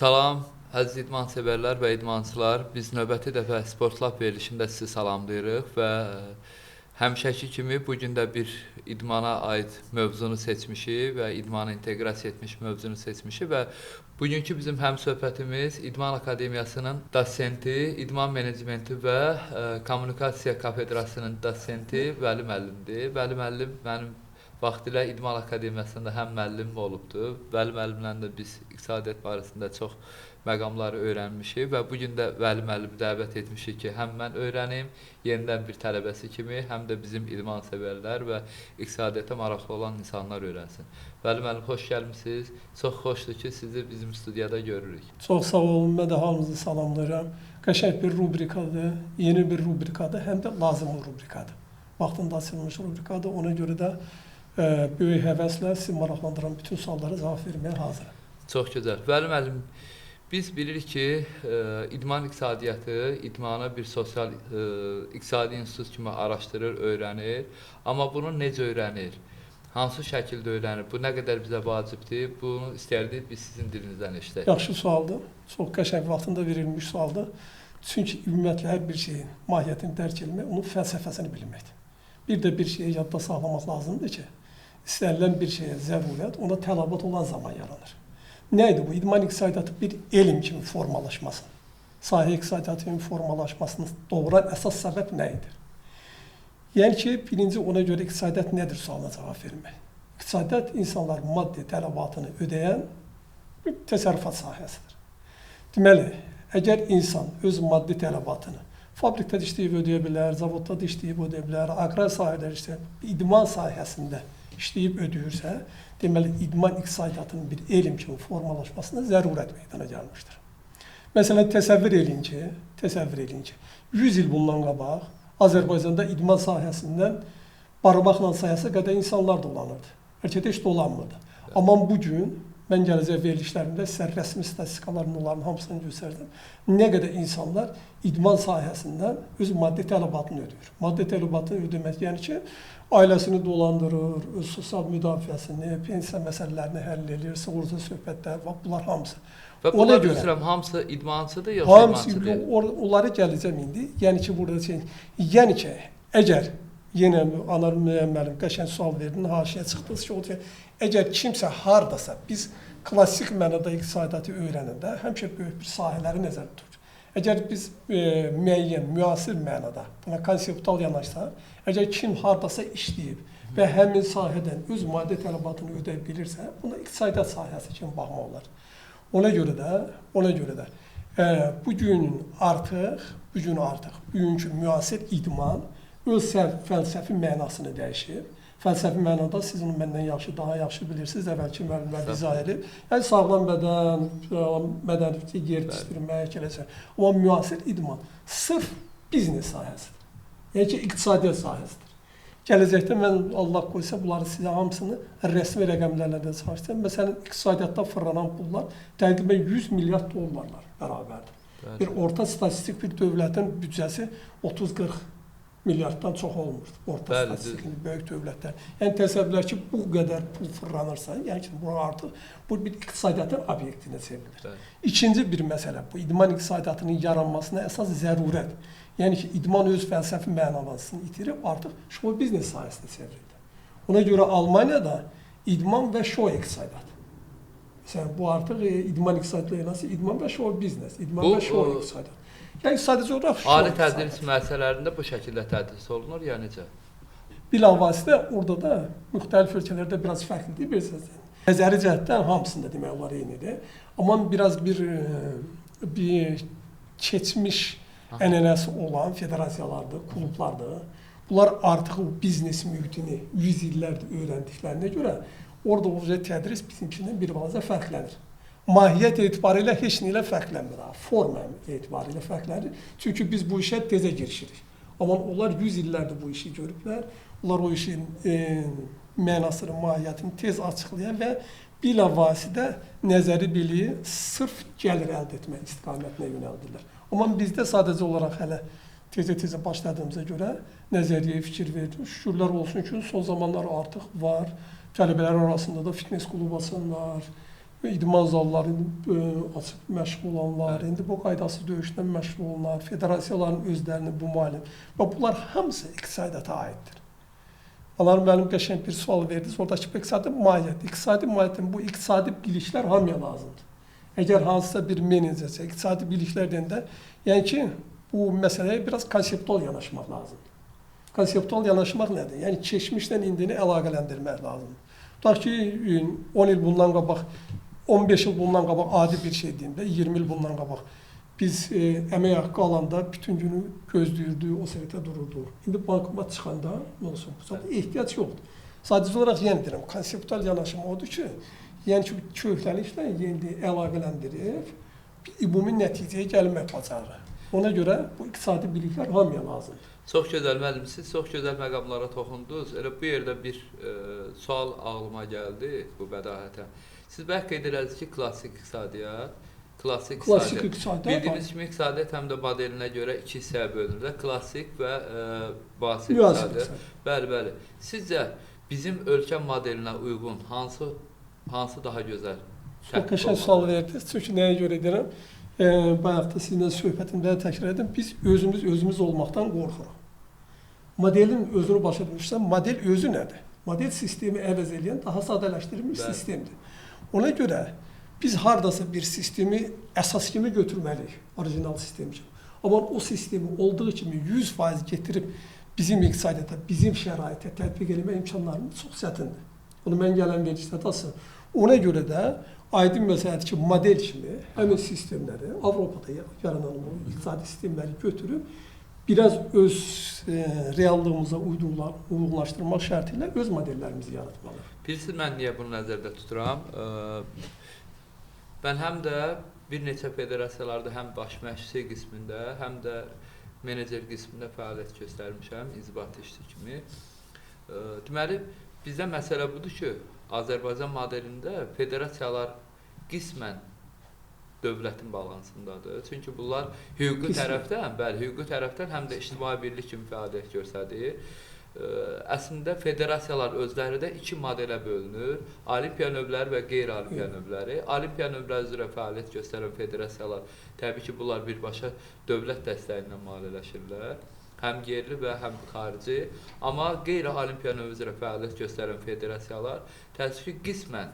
Salam, əziz idman sevərlər və idmançılar. Biz növbəti dəfə Sportlab verilişində sizi salamlayırıq və həmişəki kimi bugün də bir idmana aid mövzunu seçmişik və idmana inteqrasiya etmiş mövzunu seçmişik və bugünkü bizim həmsöhbətimiz İdman Akademiyasının dosenti, idman menecmenti və kommunikasiya kafedrasının dosenti Vəli müəllimdir. Vəli müəllim mənim vaxtilə İdman Akademiyasında həm müəllim olubdur. Vəli müəllimlə də biz iqtisadiyyat barəsində çox məqamları öyrənmişik və bugün də Vəli müəllimi dəvət etmişik ki, həm mən öyrənim, yenidən bir tələbəsi kimi, həm də bizim idman sevərlər və iqtisadiyyata maraqlı olan insanlar öyrənsin. Vəli müəllim, xoş gəlmisiniz. Çox xoşdur ki, sizi bizim studiyada görürük. Çox sağ olun, mən də hamınızı salamlayıram. Qəşəng bir rubrikadır, yeni bir rubrikadır, həm də lazımlı rubrikadır. Vaxtında açılmış rubrikadır, ona görə də böyük həvəslə sizi maraqlandıran bütün suallara cavab verməyə hazırım. Çox gözəl. Vəli müəllim, biz bilirik ki, idman iqtisadiyyatı idmanı bir sosial iqtisadi institut kimi araşdırır, öyrənir. Amma bunu necə öyrənir? Hansı şəkildə öyrənir? Bu nə qədər bizə vacibdir? Bunu istərdik biz sizin dilinizdən eşidək. Yaxşı sualdır, çox qəşəng vaxtında verilmiş sualdır. Çünki ümumiyyətlə hər bir şeyin mahiyyətini dərk etmək, onun fəlsəfəsini bilməkdir. Bir də bir şeyi yadda saxlamaq lazımdır ki, istənilən bir şeyə zərurət, ona tələbat olan zaman yaranır. Nə idi bu? İdman iqtisadiyyatı bir elm kimi formalaşmasın. Sahə iqtisadiyyatı kimi formalaşmasını doğuran əsas səbəb nə idi? Yəni ki, birinci ona görə iqtisadiyyat nədir sualına cavab vermək. İqtisadiyyat insanlar maddi tələbatını ödəyən bir təsərrüfat sahəsidir. Deməli, əgər insan öz maddi tələbatını fabrikdə işləyib ödəyə bilər, zavodda işləyib ödəyə bilər, aqrar sahədə işləyib, idman sahəsində işləyib ödəyirsə, deməli, idman iqtisadiyyatının bir elm kimi formalaşmasına zərurət meydana gəlmişdir. Məsələn, təsəvvür edin ki, 100 il bundan qabaq Azərbaycanda idman sahəsindən barmaqla sayasa qədər insanlar dolanırdı. Ölkədə heç dolanmırdı. Amma bugün, mən gələcək verilişlərimdə sizə rəsmi statistikaların onların hamısını göstərdim. Nə qədər insanlar idman sahəsindən öz maddi tələbatını ödəyir. Maddi tələbatını ödəmək, yəni ki, ailəsini dolandırır, öz sosial müdafiəsini, pensiya məsələlərini həll edir, sığorta söhbətlər, bunlar hamısı. Və bunlar göstərəm, hamısı idmançıdır, yoxsa idmançıdır? Onları gələcəm indi. Yəni ki, əgər yenə anar müəllim qəşəng sual verdin, haşiyə çıxdınız ki, əgər kimsə hardasa biz klassik mənada iqtisadiyyatı öyrənəndə həmişə böyük bir sahələri nəzərdə tutur. Əgər biz müəyyən, müasir mənada buna konseptual yanaşsaq, əgər kim hardasa işləyib və həmin sahədən öz maddi tələbatını ödəyə bilirsə, buna iqtisadiyyat sahəsi kimi baxmaq olar. Ona görə də bugün artıq bugünkü müasir idman öz fəlsəfi mənasını dəyişib. Fəlsəfi mənada siz onu məndən daha yaxşı bilirsiniz, əvvəlki müəllimlər izah edib. Yəni, sağlam bədən, mədəni yetişdirmək, eləsə. Amma müasir idman sırf biznes sahəsidir. Yəni ki, iqtisadiyyat sahəsidir. Gələcəkdə mən Allah qoysa bunları sizə hamısını rəsmi rəqəmlərlə də çalışacağım. Məsələn, iqtisadiyyatda fırlanan pullar təqribən 100 milyard dollarlar bərabərdir. Bir orta statistik bir dövlətin büdcəsi 30-40 milyarddan çox olmur. Orta statistikli böyük dövlətlər. Yəni təsəvvürlər ki, bu qədər pul fırlanırsa, yəni ki, bu bir iqtisadiyyatın obyektinə çevrilir. İkinci bir məsələ, bu idman iqtisadiyyatının yaranmasına əsas zərurət. Yəni ki, idman öz fəlsəfi mənalansını itirib, artıq show biznes sahəsinə çevrildi. Ona görə Almaniyada idman və show iqtisadiyyatı. Məsələn, bu artıq idman iqtisadiyyatı nasıl? İdman və show biznes, idman və show iqtisadiyyatı. Yəni, sadəcə olaraq ali tədris müəssisələrində bu şəkildə tədris olunur, ya necə? Bilavasitə orada da müxtəlif ölkələrdə biraz fərqlidir, bilirsiniz. Nəzəri cəhətdən hamısında demək olar eynidir. Amma biraz bir keçmiş ənənəsi olan federasiyalardır, klublardır. Bunlar artıq o biznes mühitini 100 illərdir öyrəndiklərinə görə orada o tədris bizimkindən bir balaca fərqlənir. Mahiyyət etibarilə heç nə ilə fərqlənmir, forma etibarilə fərqlənir. Çünki biz bu işə tezə girişirik. Amma onlar 100 illərdir bu işi görüblər. Onlar o işin mənasını, mahiyyətini tez açıqlayan və bilavasitə nəzəri biliyi sırf gəlir əldə etmək istiqamətinə yönəldirlər. Amma bizdə sadəcə olaraq hələ tezə başladığımıza görə nəzəriyyəyə fikir verdik. Şükürlər olsun ki, son zamanlar artıq var. Tələbələr arasında da fitness klubu açanlar, idman zalları açıb məşğul olanlar, indi bu qaydasız döyüşdən məşğul olanlar, federasiyaların özlərini bu müəllim və bunlar hamısı iqtisadiyyata aiddir. Alar müəllim qəşəng bir sual verdi. Oradakı iqtisadi maliyyət. İqtisadi maliyyətin bu iqtisadi biliklər hamıya lazımdır. Əgər hansısa bir menecersə, iqtisadi biliklər deyəndə, yəni ki, bu məsələyə biraz konseptual yanaşmaq lazımdır. Konseptual yanaşmaq nədir? Yəni keçmişlə indini əlaqələndirmək lazımdır. Tutaq ki, 10 il bundan qabaq, 15 il bundan qabaq adi bir şey deyim də, 20 il bundan qabaq biz əmək haqqı alanda bütün günü gözləyirdik, o səviyyədə dururduq. İndi bankomat çıxanda nə olsun? Ehtiyac yoxdur. Sadəcə olaraq yenə deyirəm, konseptual yanaşma odur ki, yəni ki, köhnəliklə yeni əlaqələndirib ümumi nəticəyə gəlmək bacarır. Ona görə bu iqtisadi biliklər hamıya lazımdır. Çox gözəl müəllim, siz çox gözəl məqamlara toxundunuz. Elə bu yerdə bir sual ağlıma gəldi bu bədahətə. Siz bəlkə qeyd edərsiniz ki, klassik iqtisadiyyat, klassik iqtisadiyyat. Bildiyimiz kimi iqtisadiyyat həm də modelinə görə iki hissəyə bölünür. Klassik və müasir iqtisadiyyat. Bəli. Sizcə bizim ölkə modelinə uyğun hansı daha gözəl? Çox qəşəng sual verdiniz. Çünki nəyə görə deyirəm? Bayaq da sizinlə söhbətimdə təkrar edim. Biz özümüz olmaqdan qorxuruq. Modelin özünü başa düşürsən, model özü nədir? Model sistemi əvəz edən daha sadələşdirilmiş sistemdir. Ona görə biz hardasa bir sistemi əsas kimi götürməliyik, orijinal sistem kimi. Amma o sistemi olduğu kimi 100% getirib bizim iqtisadiyyata, bizim şəraitə tətbiq etmə imkanlarımız çox çətindir. Onu mən gələn verilişdə asıl. Ona görə də aydın məsələdir ki, model kimi həmin sistemləri, Avropada yaranan iqtisadi sistemləri götürüb, biraz öz reallığımıza uyğunlaşdırmaq şərti ilə öz modellərimizi yaratmalıyıq. Bilirsiniz, mən niyə bunu nəzərdə tuturam? Mən həm də bir neçə federasiyalarda həm baş məşqçi qismində, həm də menecer qismində fəaliyyət göstərmişəm, inzibati işçi kimi. Deməli, bizdə məsələ budur ki, Azərbaycan modelində federasiyalar qismən dövlətin balansındadır. Çünki bunlar hüquqi tərəfdən həm də ictimai birlik kimi fəaliyyət göstərir. Əslində federasiyalar özləri də iki modelə bölünür. Olimpiya növləri və qeyri-olimpiya növləri. Olimpiya növləri üzrə fəaliyyət göstərən federasiyalar, təbii ki, bunlar birbaşa dövlət dəstəyi ilə maliyyələşirlər. Həm yerli və həm xarici. Amma qeyri-olimpiya növü üzrə fəaliyyət göstərən federasiyalar təəssüf ki, qismən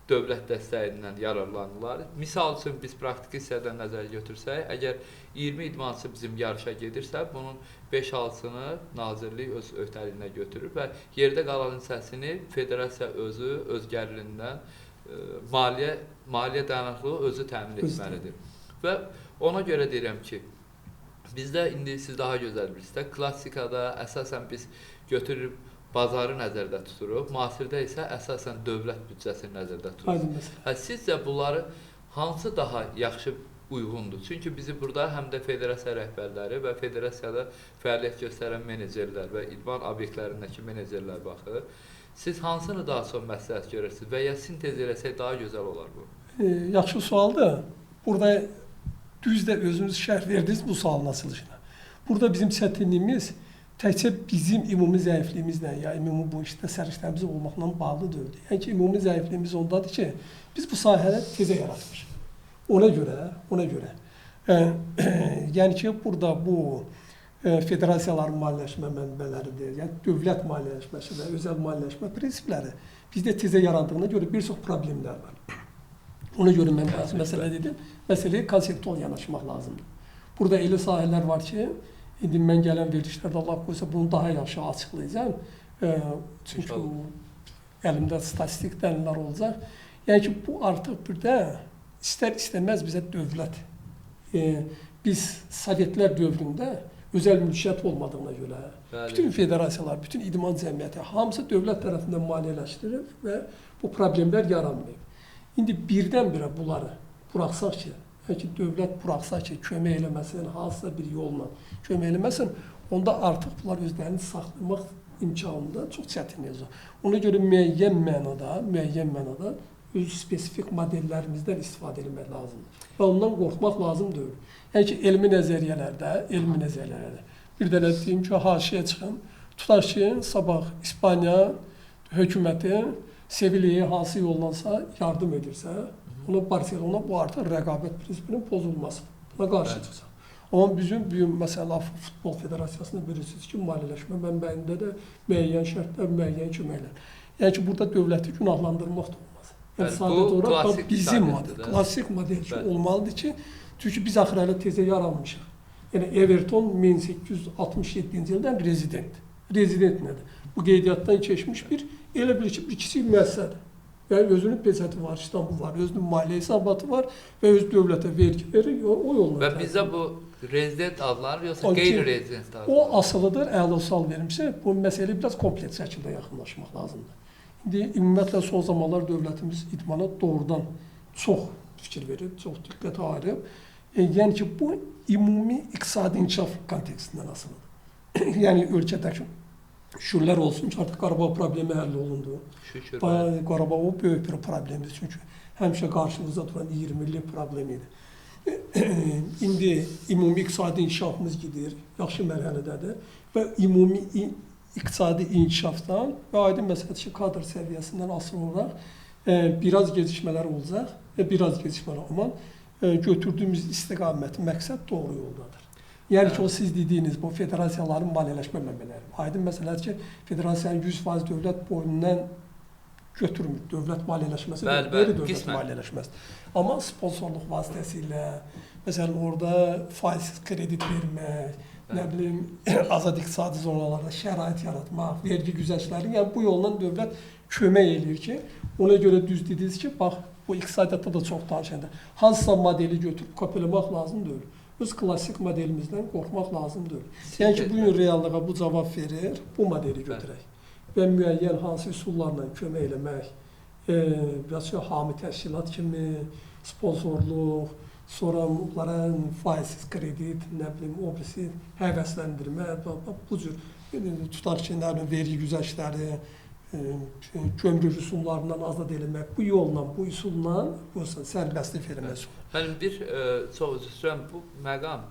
dövlət dəstəyindən yararlanırlar. Misal üçün biz praktiki hissədən nəzərə götürsək, əgər 20 idmançı bizim yarışa gedirsə, bunun 5-6-sını nazirlik öz öhdəliyinə götürür və yerdə qalan hissəsini federasiya özü öz gəlirindən maliyyə dayanıqlığı özü təmin etməlidir. Və ona görə deyirəm ki, bizdə indi siz daha gözəl bilirsiniz, klassikada əsasən biz götürürük bazarı nəzərdə tuturuq, müasirdə isə əsasən dövlət büdcəsini nəzərdə tuturuq. Sizcə bunları hansı daha yaxşı uyğundur? Çünki bizi burada həm də federasiya rəhbərləri və federasiyada fəaliyyət göstərən menecerlər və idman obyektlərindəki menecerlər baxır. Siz hansını daha çox məsləhət görürsünüz və ya sintez eləsək daha gözəl olar bu? Yaxşı sualdır. Burada düz də özünüz şərh verdiniz bu sualın açılışına. Burada bizim çətinliyimiz təkcə bizim ümumi zəifliyimizlə, ya ümumi bu işdə səriştəmiz olmaqla bağlı deyil. Yəni ki, ümumi zəifliyimiz ondadır ki, biz bu sahəni tezə yaratmışıq. Ona görə. Yəni ki, burada bu federasiyaların maliyyələşmə mənbələridir, yəni dövlət maliyyələşməsi və özəl maliyyələşmə prinsipləri bizdə tezə yarandığına görə bir çox problemlər var. Ona görə mən bəzi məsələ dedim, məsələyə konseptual yanaşmaq lazımdır. Burada elə sahələr var ki, indi mən gələn verilişlərdə Allah qoysa bunu daha yaxşı açıqlayacağım. Çünki əlimdə statistik dəlillər olacaq. Yəni ki, bu artıq bir də istər-istəməz bizə dövlət. Biz Sovetlər dövründə özəl mülkiyyət olmadığına görə bütün federasiyalar, bütün idman cəmiyyəti hamısı dövlət tərəfindən maliyyələşdirilir və bu problemlər yaranmayıb. İndi birdən-birə bunları buraxsaq ki, dövlət buraxsa ki, kömək eləməsin, hansısa bir yolla kömək eləməsin, onda artıq bunlar özlərini saxlamaq imkanında çox çətinləyəcək. Ona görə müəyyən mənada öz spesifik modellərimizdən istifadə etmək lazımdır. Və ondan qorxmaq lazım deyil. Yəni ki, elmi nəzəriyyələrdə, bir dənə deyim ki, haşiyə çıxın, tutaq ki, sabah İspaniya hökuməti Sevilliyaya hansı yollansa yardım edirsə, Buna Barcelona bu artıq rəqabət prinsipinin pozulması. Buna qarşı Bəli. çıxsa. Amma bizim məsələn Futbol Federasiyasında bilirsiniz ki, maliyyələşmə mənbəyində də müəyyən şərtlər, müəyyən köməklər. Yəni ki, burada dövləti günahlandırmaq da olmaz. Yəni sadəcə olaraq bizim model, klassik model ki, olmalıdır ki, çünki biz axır hələ tezə yaranmışıq. Yəni Everton 1867-ci ildən rezident. Rezident nədir? Bu qeydiyyatdan keçmiş elə bir ki, bir kiçik müəssisədir. Yəni özünün peçəti var, İstanbul var, özünün maliyyə hesabatı var və öz dövlətə vergi verir, o yolla. Və bizdə bu rezident adlanır, yoxsa qeyri-rezident adlanır? O asılıdır, əla sual verimsə, bu məsələyə biraz kompleks şəkildə yaxınlaşmaq lazımdır. İndi ümumiyyətlə son zamanlar dövlətimiz idmana doğrudan çox fikir verir, çox diqqət ayırıb. Yəni ki, bu ümumi iqtisadi inkişaf kontekstindən asılıdır. Yəni ölkədəki şükürlər olsun ki, artıq Qarabağ problemi həll olundu. Şükür. Qarabağ o böyük bir problemdir, çünki həmişə qarşımızda duran 20 illik problem idi. İndi ümumi iqtisadi inkişafımız gedir, yaxşı mərhələdədir və ümumi iqtisadi inkişafdan və aydın məsələdir ki, kadr səviyyəsindən asılı olaraq biraz gecikmələr olacaq və biraz gecikmələr, amma götürdüyümüz istiqamət, məqsəd doğru yoldadır. Yəni ki, o siz dediyiniz bu federasiyaların maliyyələşmə mənbələri. Aydın məsələdir ki, federasiyanın 100% dövlət boynundan götürmür. Dövlət maliyyələşməsi dövlət maliyyələşməsi. Amma sponsorluq vasitəsilə, məsələn, orada faizsiz kredit vermək, nə bilim, azad iqtisadi zonalarda şərait yaratmaq, vergi güzəştləri, yəni bu yolla dövlət kömək eləyir ki, ona görə düz dediniz ki, bax, bu iqtisadiyyatda da çox danışanda, hansısa modeli götürüb kopyalamaq lazım deyil. Öz klassik modelimizdən qorxmaq lazım deyil. Yəni ki, bugün reallığa bu cavab verir, bu modeli götürək. Və müəyyən hansı üsullarla kömək eləmək, biraz hami təşkilat kimi, sponsorluq, sonra onlara faizsiz kredit, nə bilim, o birisi həvəsləndirmə, bu cür tutar ki, vergi güzəştləri, kömrü rüsumlarından azad eləmək, bu yolla, bu üsulla sərbəstlik vermək olur. Mənim çox üzr istəyirəm, bu məqam,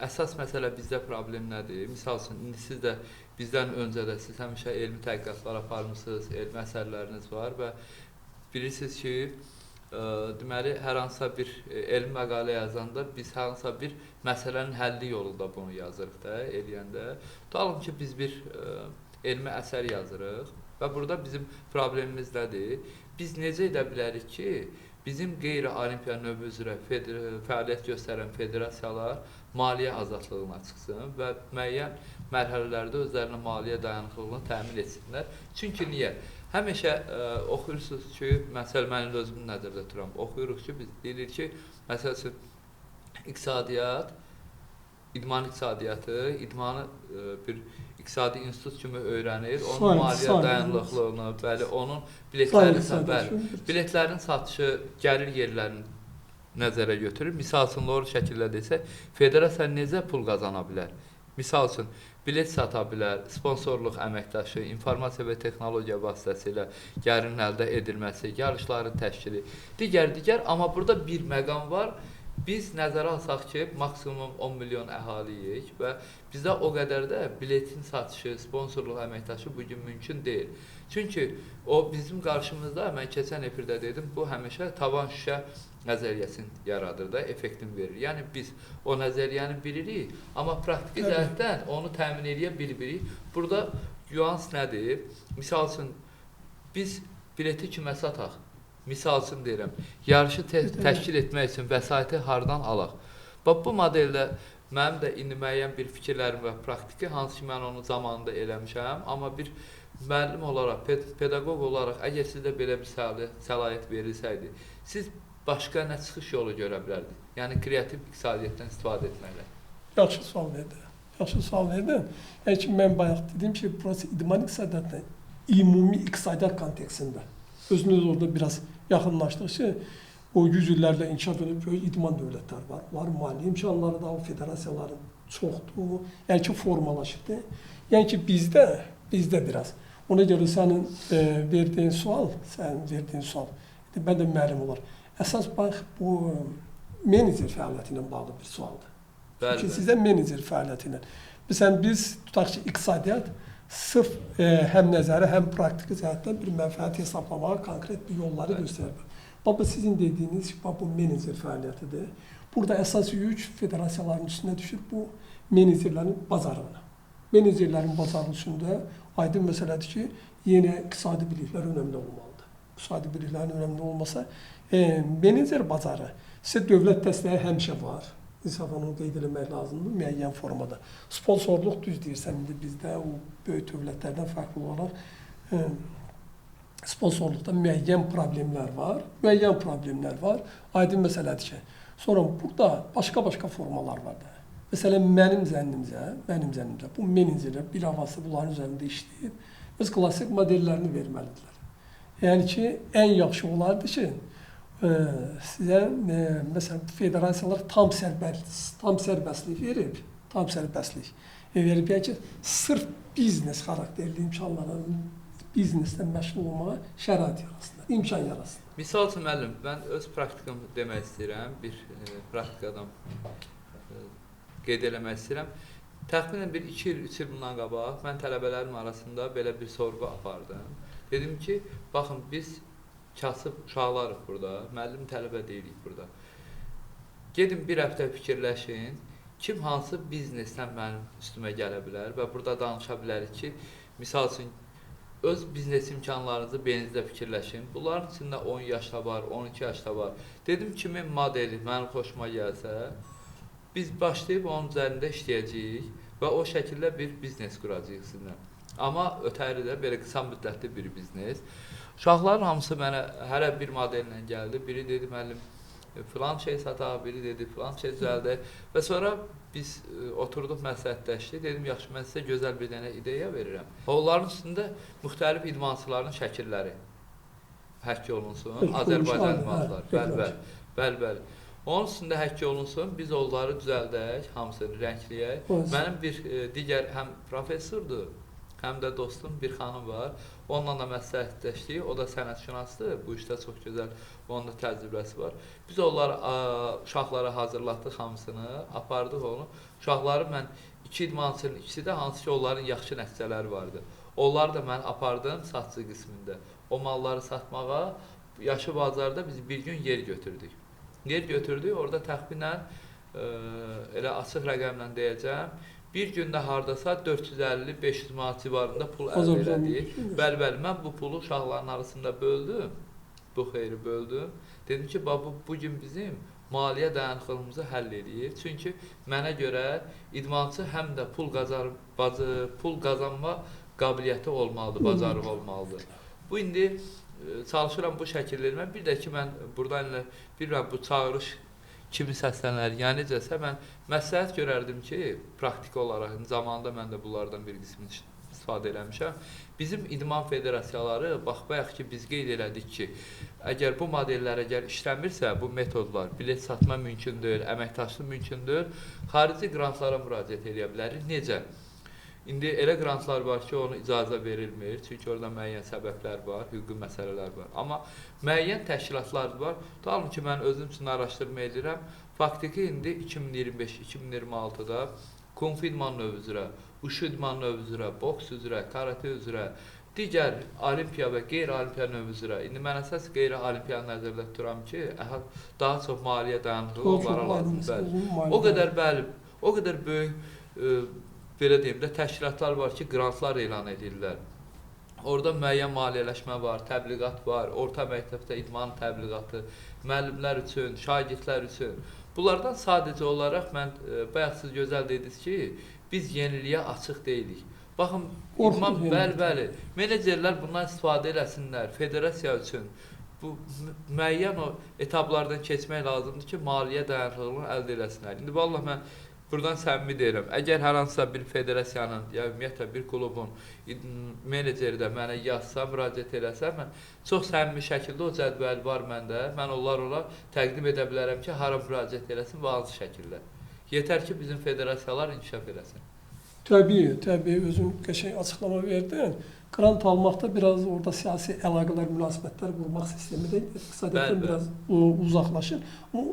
əsas məsələ bizdə problem nədir? Misal üçün, indi siz də bizdən öncə də siz həmişə elmi tədqiqatlar aparmışsınız, elmi əsərləriniz var və bilirsiniz ki, deməli, hər hansısa bir elmi məqalə yazanda biz hər hansısa bir məsələnin həlli yolunda bunu yazırıq da, eləyəndə. Tutalım ki, biz bir elmi əsər yazırıq və burada bizim problemimiz nədir? Biz necə edə bilərik ki, bizim qeyri-olimpiya növü üzrə fəaliyyət göstərən federasiyalar maliyyə azadlığına çıxsın və müəyyən mərhələlərdə özlərinə maliyyə dayanıqlığını təmin etsinlər. Çünki niyə? Həmişə oxuyursunuz ki, məsəl mənim özümün nəzərdə tuturam. Oxuyuruq ki, biz deyilir ki, məsəl üçün iqtisadiyyat, idman iqtisadiyyatı, idmanı bir iqtisadi institut kimi öyrənir, onun maliyyə dayanıqlığını, bəli, onun biletlərin satışı gəlir yerlərini nəzərə götürür. Misal üçün, doğru şəkildə desək, federasiya necə pul qazana bilər? Misal üçün, bilet sata bilər, sponsorluq əməkdaşı, informasiya və texnologiya vasitəsilə gəlirin əldə edilməsi, yarışların təşkili, digər, amma burada bir məqam var. Biz nəzərə alsaq ki, maksimum 10 milyon əhaliyik və bizdə o qədər də biletin satışı, sponsorluq əməkdaşı bugün mümkün deyil. Çünki o bizim qarşımızda, mən keçən efirdə dedim, bu həmişə tavan şüşə nəzəriyyəsini yaradır da, effektin verir. Yəni biz o nəzəriyyəni bilirik, amma praktiki cəhətdən onu təmin edə bilmirik. Burada nüans nədir? Misal üçün, biz bileti kimə sataq? Misal üçün deyirəm, yarışı təşkil etmək üçün vəsaiti hardan alaq? Bax, bu modeldə mənim də indi müəyyən bir fikirlərim və praktiki, hansı ki, mən onu zamanında eləmişəm, amma bir müəllim olaraq, pedaqoq olaraq, əgər sizdə belə bir səlahiyyət verilsəydi, siz başqa nə çıxış yolu görə bilərdi? Yəni, kreativ iqtisadiyyatdan istifadə etməklə. Yaxşı sual verdin. Yəni ki, mən bayaq dedim ki, burası idman iqtisadiyyatdan, ümumi iqtisadiyyat kontekstində. Özünüz orada biraz yaxınlaşdıqca, o 100 illərlə inkişaf edib böyük idman dövlətləri var. Var maliyyə imkanları da, o federasiyaların çoxdur, yəni ki, formalaşıbdır. Yəni ki, bizdə biraz. Ona görə sənin verdiyin sual, mən də müəllim olar. Əsas bax, bu menecer fəaliyyəti ilə bağlı bir sualdır. Çünki sizdə menecer fəaliyyəti ilə. Məsələn, biz tutaq ki, iqtisadiyyat sırf həm nəzəri, həm praktiki cəhətdən bir mənfəət hesablamağa konkret bir yolları göstərir. Baba sizin dediğiniz bu menajer fəaliyyətidir. Burada əsas yük federasiyaların üstünə düşür bu menajerlərin bazarına. Menajerlərin bazarı üstündə aydın məsələdir ki, yenə iqtisadi biliklər önəmli olmalıdır. İqtisadi biliklərin önəmli olmasa, menajer bazarı sizə dövlət dəstəyi həmişə var. İnsafən onu qeyd eləmək lazımdır müəyyən formada. Sponsorluq düz deyirsən, indi bizdə o böyük dövlətlərdən fərqli olaraq sponsorluqda müəyyən problemlər var. Müəyyən problemlər var. Aydın məsələdir ki, sonra burada başqa formalar var da. Məsələn, mənim zənnimcə bu menajerlər bilavasitə bunların üzərində işləyib, öz klassik modellərini verməlidirlər. Yəni ki, ən yaxşı olardı ki, sizə məsələn federasiyalar tam sərbəstlik verib, yəni ki, sırf biznes xarakterli imkanların biznesdən məşğul olmağa şərait yarasınlar, imkan yarasınlar. Misal üçün müəllim, mən öz praktikamı demək istəyirəm, bir praktikadan qeyd eləmək istəyirəm. Təxminən bir 2 il, 3 il bundan qabaq mən tələbələrim arasında belə bir sorğu apardım. Dedim ki, baxın biz kasıb uşaqlarıq burada, müəllim tələbə deyilik burada. Gedin bir həftə fikirləşin, kim hansı biznesdən mənim üstümə gələ bilər və burada danışa bilərik ki, misal üçün, öz biznes imkanlarınızı beyninizdə fikirləşin. Bunların içində 10 yaşda var, 12 yaşda var. Dedim kimin modeli mənim xoşuma gəlsə, biz başlayıb onun üzərində işləyəcəyik və o şəkildə bir biznes quracağıq sizinlə. Amma ötəridə belə qısa müddətli bir biznes. Uşaqların hamısı mənə hələ bir modellə gəldi. Biri dedi, müəllim, filan şey sataq, biri dedi, filan şey düzəldək. Və sonra biz oturduq, məsləhətləşdik. Dedim, yaxşı, mən sizə gözəl bir dənə ideya verirəm. Onların üstündə müxtəlif idmançıların şəkilləri həkk olunsun. Azərbaycan idmançıları. Bəli. Onun üstündə həkk olunsun, biz onları düzəldək, hamısını rəngləyək. Mənim bir digər həm professordur, həm də dostum bir xanım var. Onunla da məsləhətləşdik. O da sənətşünasdır. Bu işdə çox gözəl, onun da təcrübəsi var. Biz onları, uşaqlara hazırlatdıq hamısını, apardıq onu. Uşaqları mən 2 idmançının ikisi də hansı ki, onların yaxşı nəticələri vardı. Onları da mən apardım satçı qismində. O malları satmağa yaşı bazarda biz bir gün yer götürdük. Orada təxminən, elə açıq rəqəmlə deyəcəm, bir gündə hardasa 450-500 manat civarında pul əldə elədik. Bəli, mən bu pulu uşaqların arasında böldüm, bu xeyri böldüm. Dedim ki, bu gün bizim maliyyə dayanıqlığımızı həll edir. Çünki mənə görə idmançı həm də pul qazanma qabiliyyəti olmalıdır, bacarığı olmalıdır. Bu indi çalışıram bu şəkillərimi. Bir də ki, mən buradan bilmirəm, bu çağırış kimi səslənər, yəni necəsə mən məsləhət görərdim ki, praktik olaraq zamanında mən də bunlardan bir qismini istifadə eləmişəm. Bizim idman federasiyaları, bayaq ki, biz qeyd elədik ki, əgər bu modellər işləmirsə, bu metodlar, bilet satma mümkün deyil, əməkdaşlıq mümkün deyil, xarici qrantlara müraciət edə bilərik. Necə? İndi elə qrantlar var ki, onu icazə verilmir, çünki orada müəyyən səbəblər var, hüquqi məsələlər var. Amma müəyyən təşkilatlar var. Tutalım ki, mən özüm üçün araşdırma edirəm. Faktiki indi 2025-2026-da Kung Fu idman növü üzrə, Wushu idman növü üzrə, boks üzrə, karate üzrə, digər olimpiya və qeyri-olimpiya növü üzrə. İndi mən əsas qeyri-olimpiyanı nəzərdə tuturam ki, daha çox maliyyə dayanıqlığı onlara lazımdır. O qədər böyük belə deyim də, təşkilatlar var ki, qrantlar elan edirlər. Orada müəyyən maliyyələşmə var, təbliğat var, orta məktəbdə idman təbliğatı, müəllimlər üçün, şagirdlər üçün. Bunlardan sadəcə olaraq mən, bayaq siz gözəl dediniz ki, biz yeniliyə açıq deyilik. Baxın, idman, bəli, menecerlər bundan istifadə eləsinlər, federasiya üçün. Bu müəyyən o etaplardan keçmək lazımdır ki, maliyyə dayanıqlığını əldə eləsinlər. İndi vallahi mən buradan səmimi deyirəm, əgər hər hansısa bir federasiyanın, ya ümumiyyətlə bir klubun meneceri də mənə yazsa, müraciət eləsə, mən çox səmimi şəkildə o cədvəl var məndə, mən onlara təqdim edə bilərəm ki, hara müraciət eləsin və hansı şəkildə. Yetər ki, bizim federasiyalar inkişaf eləsin. Təbii, özün qəşəng açıqlama verdin. Qrant almaqda biraz orada siyasi əlaqələr, münasibətlər qurmaq sistemi də iqtisadiyyatdan biraz uzaqlaşır. O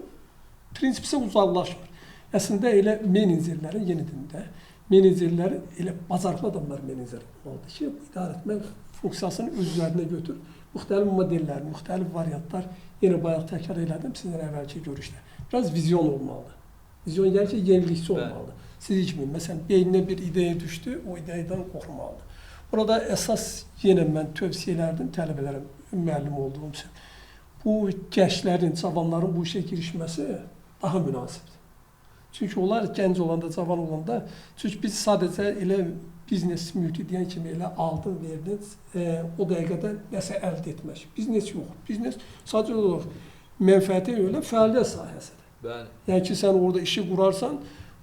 prinsip isə uzaqlaşmır. Əslində elə menecerlərin yenidində, menecerlər elə bacarıqlı adamlar menecer olmalıdır ki, idarə etmə funksiyasını öz üzərinə götür. müxtəlif modellər, müxtəlif variantlar, yenə bayaq təkrar elədim sizin əvvəlki görüşdə. Biraz vizyon olmalıdır. Vizyon yəni ki, yenilikçi olmalıdır. Siz kimi, məsələn, beyninə bir ideya düşdü, o ideyadan qorxmalıdır. Burada əsas yenə mən tövsiyə elərdim tələbələrə, müəllim olduğum üçün. Bu gənclərin, cavanların bu işə girişməsi daha münasibdir. Çünki onlar gənc olanda, cavan olanda, çünki biz sadəcə elə biznes mühiti deyən kimi elə aldın, verdin, o dəqiqədə nəsə əldə etmək. Biznes yox. Biznes sadəcə olaraq mənfəəti elə fəaliyyət sahəsidir. Bəli. Yəni ki, sən orada işi qurarsan,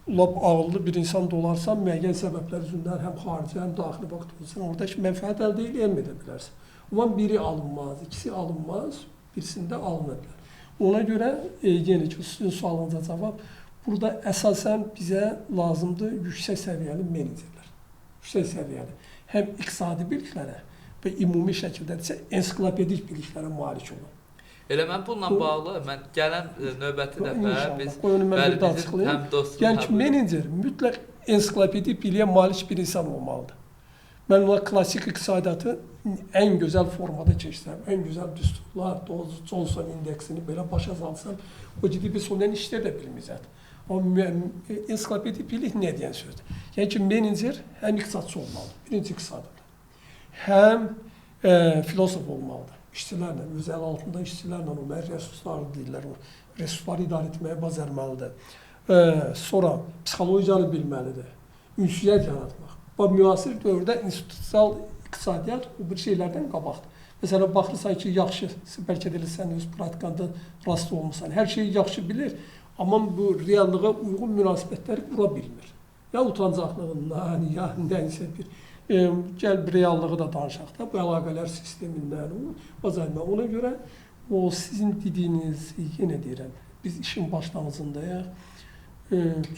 lap ağıllı bir insan da olarsan, müəyyən səbəblər üzündən həm xarici, həm daxili baxdırırsan, orada mənfəət əldə edə bilərsən. Amma biri alınmaz, ikisi alınmaz, birisində alına bilər. Ona görə, yenə ki, sizin sualınıza cavab, burada əsasən bizə lazımdır yüksək səviyyəli menecerlər. Yüksək səviyyəli. Həm iqtisadi biliklərə və ümumi şəkildə isə ensiklopedik biliklərə malik olan. Elə mən bununla bağlı, mən gələn növbəti dəfə biz bəli, bizim həm dostum, yəni ki, menecer mütləq ensiklopedik biliyə malik bir insan olmalıdır. Mən ona klassik iqtisadiyyatı ən gözəl formada keçsəm, ən gözəl düsturlar, Johnson indeksini belə başa salsam, o ciddi bir sondan işlər də bilməyəcək. Amma ensiklopedik bilik nə deyən sözdür? Yəni ki, menecer həm iqtisadçı olmalıdır, birinci iqtisadiyyatda, həm filosof olmalıdır. İşçilərlə, öz əl altında işçilərlə olmalı, resurslarını deyirlər, resursları idarə etməyə bacarmalıdır. Sonra psixologiyanı bilməlidir, ünsiyyət yaratmaq. Bu müasir dövrdə institusional iqtisadiyyat o bir şeylərdən qabaqdır. Məsələn, baxırsan ki, yaxşı, bəlkə də sən öz praktikanda rast olmuşsan, hər şeyi yaxşı bilir, amma bu reallığa uyğun münasibətləri qura bilmir. Ya utancaqlığından, ya nəysə bir gəl bir reallığı da danışaq da, bu əlaqələr sistemindən, bacarma. Ona görə o sizin dediyiniz, yenə deyirəm, biz işin başlanğıcındayıq.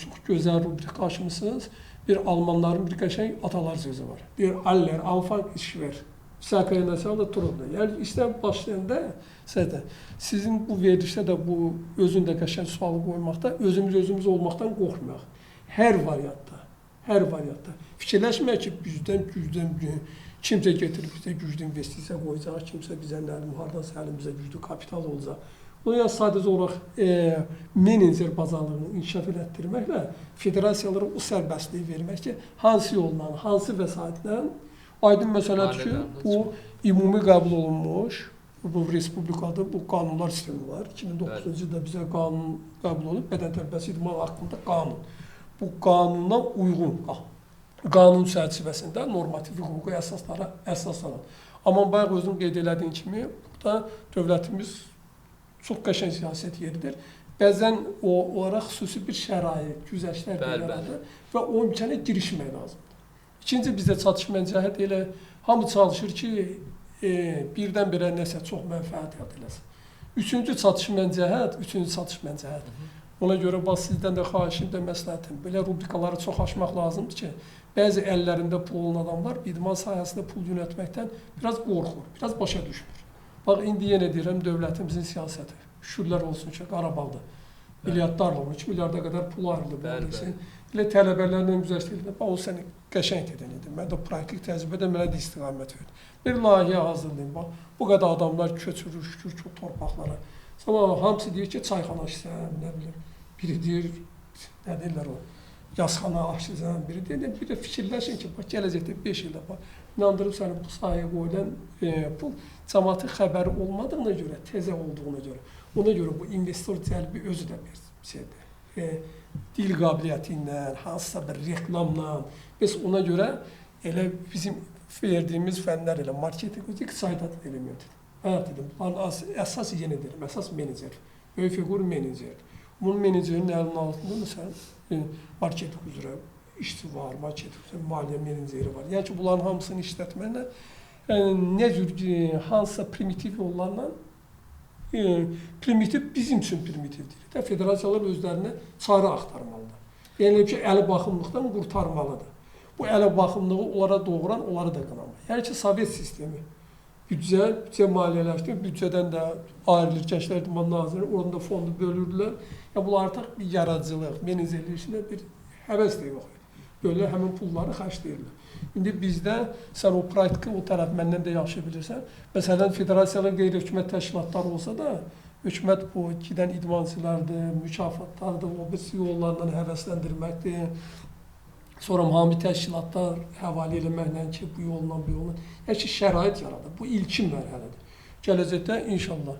Çox gözəl rubrik açmısınız. Bir Almanların bir qəşəng atalar sözü var. Bir Aller, Anfang iş ver. Sakaya nəsə da turunda. Yəni işdən başlayanda sizin bu verilişdə də bu özündə qəşəng sualı qoymaqda, özümüz olmaqdan qorxmayaq. Hər variantda. Fikirləşmək ki, bizdən kimsə getirib bizə güclü investisiya qoyacaq, kimsə bizə hardansa əlimizə güclü kapital olacaq. O yəni sadəcə olaraq menecer bazarlığını inkişaf etdirməklə federasiyalara o sərbəstliyi vermək ki, hansı yolla, hansı vəsaitlə aydın məsələdir ki, bu ümumi qəbul olunmuş, bu respublikada bu qanunlar sistemi var. 2009-cu ildə bizə qanun qəbul olunub, bədən tərbiyəsi idman haqqında qanun. Bu qanuna uyğun, qanun çərçivəsində normativ hüquqi əsaslara əsaslanan. Amma bayaq özüm qeyd elədiyim kimi, burada dövlətimiz çox qəşəng siyasət yeridir. Bəzən o olaraq xüsusi bir şərait, güzəştlər yaradır və o imkana girişmək lazımdır. İkinci bizdə çatışmayan cəhət elə hamı çalışır ki, birdən-birə nəsə çox mənfəət əldə eləsin. Üçüncü çatışmayan cəhət. Ona görə bax sizdən də xahişim də məsləhətim. Belə rubrikaları çox aşmaq lazımdır ki, bəzi əllərində pul olan adamlar idman sahəsində pul yönətməkdən biraz qorxur, biraz başa düşmür. Bax, indi yenə deyirəm, dövlətimizin siyasəti, şükürlər olsun ki, Qarabağda milyardlarla 3 milyarda qədər pul ayrılıb. Elə tələbələrlə güzəştirildi. Bax, o səni qəşəng edən idi. Mən də praktik təcrübədə mənə də istiqamət verdi. Bir layihə hazırlayın, bax, bu qədər adamlar köçürür, şükür çox torpaqlara. Sonra hamısı deyir ki, çayxana açsam, nə bilim, biri deyir, nə deyirlər o, yazxana açsam, biri deyir, bir də fikirləşin ki, bax, gələcəkdə 5 ildə, bax, inandırıb səni bu sahəyə qoyulan pul cəmaatın xəbəri olmadığına görə, təzə olduğuna görə, ona görə bu investor cəlbi özü də bir şeydir. Dil qabiliyyəti ilə, hansısa bir reklamla, biz ona görə elə bizim verdiyimiz fənlər elə marketing, iqtisadiyyat elementidir. Evet dedim, əsas yenə deyirəm, əsas menecer, böyük fiqur menecer. Bunun menecerinin əlinin altında məsələn, marketing üzrə işçi var, marketing üzrə maliyyə meneceri var. Yəni ki, bunların hamısını işlətməklə, nə cür, hansısa primitiv yollarla, primitiv bizim üçün primitivdir. Federasiyalar özlərinə çarə axtarmalıdır. Yəni ki, əli baxımlıqdan qurtarmalıdır. Bu əli baxımlığı onlara doğuran, onları da qınamaq. Yəni ki, Sovet sistemi. Büdcə maliyyələşdir, büdcədən də ayrılır, Gənclər İdman Naziri, orada da fondu bölürdülər. Yəni, bunlar artıq bir yaradıcılıq, menecerlik işində bir həvəs də yox. Böyle həmin pulları xərcləyirlər. İndi bizdə sən o praktiki o tərəf məndən də yaxşı bilirsən. Məsələn, federasiyaların qeyri-hökumət təşkilatları olsa da, hökumət bu gedən idmançılardır, mükafatlardır, o birisi yollarla həvəsləndirməkdir. Sonra hami təşkilatlar həvalə eləməklə ki, bu yolla, bu yolla. Yəni ki, şərait yaradır. Bu ilkin mərhələdir. Gələcəkdə inşallah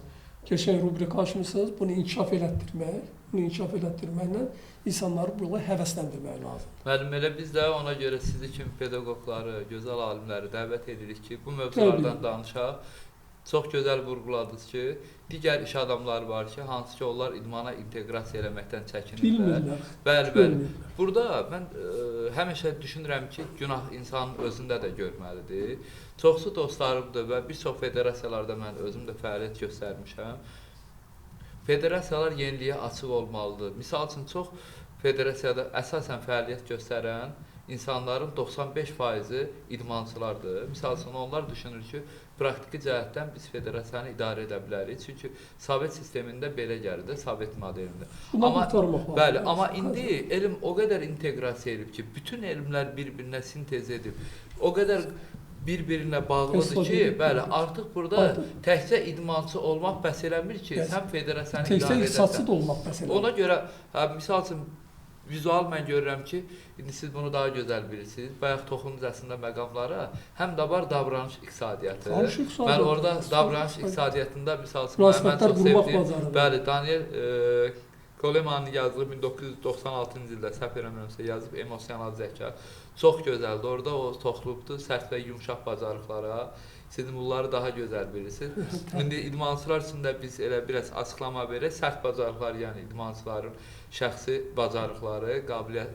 keçən rubrika açmışsınız, bunu inkişaf elətdirməklə insanları bu yola həvəsləndirmək lazımdır. Müəllim, elə biz də ona görə sizi kimi pedaqoqları, gözəl alimləri dəvət edirik ki, bu mövzulardan danışaq. Çox gözəl vurğuladınız ki, digər iş adamları var ki, hansı ki onlar idmana inteqrasiya eləməkdən çəkinirlər. Bəli. Burada mən həmişə düşünürəm ki, günah insanın özündə də görməlidir. Çoxsu dostlarımdır və bir çox federasiyalarda mən özüm də fəaliyyət göstərmişəm. Federasiyalar yeniliyə açıq olmalıdır. Misal üçün, çox federasiyada əsasən fəaliyyət göstərən insanların 95%-i idmançılardır. Misal üçün, onlar düşünür ki, praktiki cəhətdən biz federasiyanı idarə edə bilərik. Çünki Sovet sistemində belə gəldi, Sovet modelində. Amma indi elm o qədər inteqrasiya edib ki, bütün elmlər bir-birinə sintez edib, o qədər bir-birinə bağlıdır ki, artıq burada təkcə idmançı olmaq bəs eləmir ki, sən federasiyanı idarə edəsən. Təkcə iqtisadçı da olmaq bəs eləmir. Ona görə, misal üçün, vizual mən görürəm ki, indi siz bunu daha gözəl bilirsiniz. Bayaq toxunuz əslində məqamlara, həm də var davranış iqtisadiyyatı. Mən orada davranış iqtisadiyyatında, misal üçün, mən çox sevdiyim, Daniel Goleman'ın yazdığı 1996-cı ildə səhv eləmirəmsə yazıb emosional zəka. Çox gözəldir. Orada o toxlubdur sərt və yumşaq bacarıqlara. Siz bunları daha gözəl bilirsiniz. İndi idmançılar üçün də biz elə biraz açıqlama verək. Sərt bacarıqlar, yəni idmançıların şəxsi bacarıqları, qabiliyyət,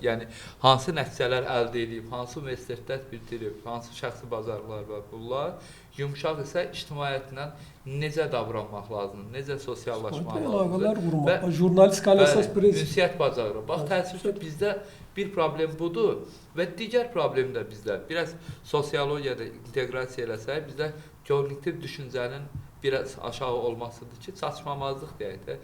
yəni hansı nəticələr əldə edib, hansı universitetlər bitirib, hansı şəxsi bacarıqlar var bunlar. Yumşaq isə ictimaiyyətlə necə davranmaq lazımdır, necə sosiallaşmaq lazımdır. Jurnalistika əsas prinsip. Ünsiyyət bacarığı. Bax, təəssüf ki, bizdə bir problem budur və digər problem də bizdə. Biraz sosiologiyada inteqrasiya eləsək, bizdə kognitiv düşüncənin biraz aşağı olmasıdır ki, çatışmamazlıq deyək də.